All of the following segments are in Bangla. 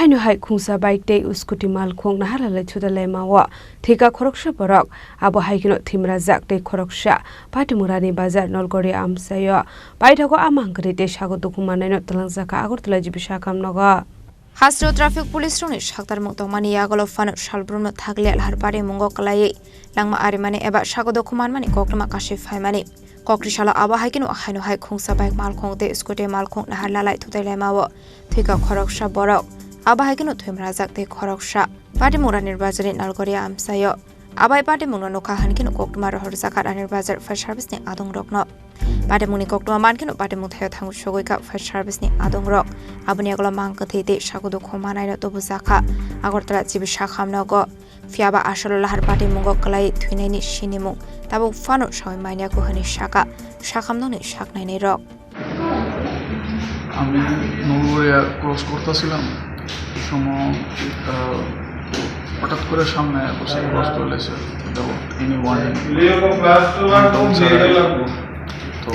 hainu hai khungsa bike te uskuti mal khong na halale chudale mawa thika khoroksha borok abo haikino thimra jak te khoroksha patimurani bazar nolgori amsayo baithago amangri te sago dukumane no talangjaka agortala jibisha kamnaga Hasro traffic police roni shaktar muktomani yagolo fano shalbrumno thagle alharbare mungo kalai langma arimane eba sago dokuman mani kokrama kashif haimani kokrishala aba haikino hainu hai khungsa bike mal khongte scooty mal khong na halalai thutele mawo thika khoroksha borok aba haikino thimra jak te khoroksha patimura nirbajani nalgori amsayo abai patimura nokha hankino kokrama rohor zakat nirbazar fire service ni adong rokno Patimuni kokrama mankino patimung thayo thangu shogoi ka fire service ni adong rok abuni agolo mangkathe te sagodo khomanai no tobu zakha agortala jibisha khamnago fiaba ashalo lahar patimungo kalai thuinai ni sinimung tabo fano soi maina ko hani shaka shakhamno ni shaknai nei rok আমি নলগড়িয়া ক্রস করতেছিলাম সময় হঠাৎ করে সামনে বসে ক্রস করলেছে তিনি তো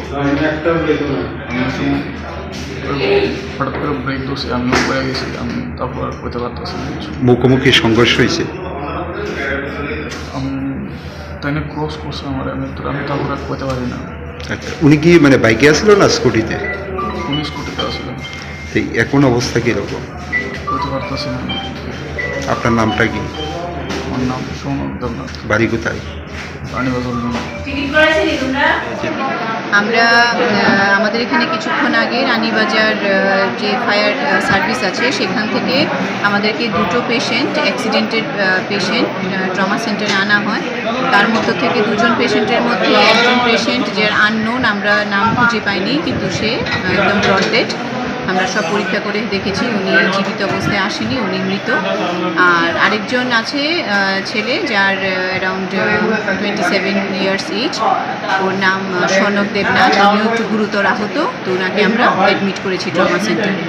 হঠাৎ করে ব্রেক ধরছি আমি পড়ে গেছি আমি তারপর আর করতে পারতেছি না কিছু মুখোমুখি সংঘর্ষ হয়েছে আমি তাই না ক্রস করছি আমি তারপর আর করতে পারি না আচ্ছা উনি কি মানে বাইকে আসলো না স্কুটিতে উনি স্কুটিতে আসলেন এখন অবস্থা কিরকম করতে পারতেছি না আপনার নামটা কি আমার নাম সৌনক দেবনাথ বাড়ি কোথায় রানীবাজার আমরা আমাদের এখানে কিছুক্ষণ আগে রানীবাজার যে ফায়ার সার্ভিস আছে সেখান থেকে আমাদেরকে দুটো পেশেন্ট অ্যাক্সিডেন্টের পেশেন্ট ট্রমা সেন্টারে আনা হয় তার মধ্য থেকে দুজন পেশেন্টের মধ্যে একজন পেশেন্ট যার আননোন আমরা নাম খুঁজে পাইনি কিন্তু সে একদম ব্রড ডেড আমরা সব পরীক্ষা করে দেখেছি উনি জীবিত অবস্থায় আসেনি উনি মৃত আর আরেকজন আছে ছেলে যার অ্যারাউন্ড 27 ইয়ার্স এজ ওর নাম সনক দেবনাথ উনিও একটু গুরুতর আহত তো ওনাকে আমরা অ্যাডমিট করেছি ট্রমা সেন্টারে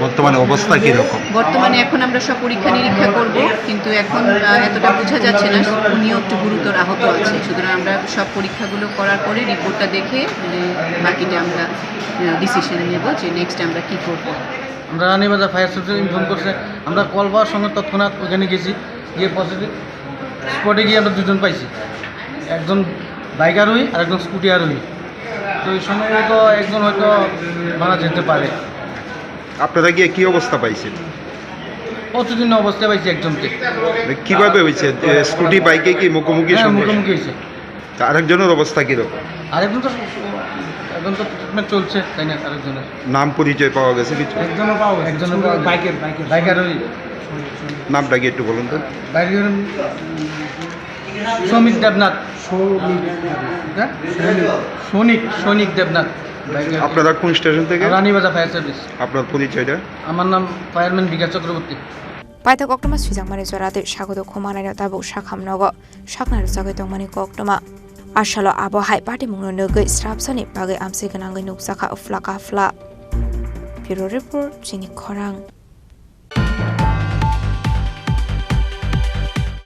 বর্তমানে অবস্থা কীরকম বর্তমানে এখন আমরা সব পরীক্ষা নিরীক্ষা করব কিন্তু এখন এতটা বোঝা যাচ্ছে না উনিও একটু গুরুতর আহত আছে সুতরাং আমরা সব পরীক্ষাগুলো করার পরে রিপোর্টটা দেখে বাকিটা আমরা ডিসিশন নেব যে নেক্সট আমরা কী করবো আমরা রানীবাজার ফায়ার সার্ভিসে ইনফর্ম করছে আমরা কল পাওয়ার সঙ্গে তৎক্ষণাৎ ওখানে গেছি গিয়ে পজিটিভ স্পটে গিয়ে আমরা দুজন পাইছি একজন বাইক আরোহী আর একজন স্কুটি আরোহী তো এই সময় তো একজন হয়তো মারা যেতে পারে আপনারা গিয়ে কী অবস্থা পাইছেন প্রতিদিন অবস্থায় পাইছি একজনকে কীভাবে হয়েছে স্কুটি বাইকে কি মুখোমুখি মুখোমুখি হয়েছে আরেকজনের অবস্থা কীরকম আরেকজন তো এখন তো ট্রিটমেন্ট চলছে তাই না আরেকজনের নাম পরিচয় পাওয়া গেছে কিছু একজনের বাইকের ওই নামটা কি একটু বলুন তো বাইকের সৌমিক দেবনাথ সৌনিক দেবনাথ আপনারা কোন স্টেশন থেকে রানীবাজার ফায়ার সার্ভিস আপনার পরিচয়টা আমার নাম ফায়ারম্যান বিকাশ Chakraborty Paita koktoma sujangmani zorate sagodo khomanai tabu shakhamnogo shaknar jagai tongmani koktoma ashalo abo hai patimungno nogoi strapsani bagai amse ganangai nuksaka uflaka fla Bureau Report Jini Khorang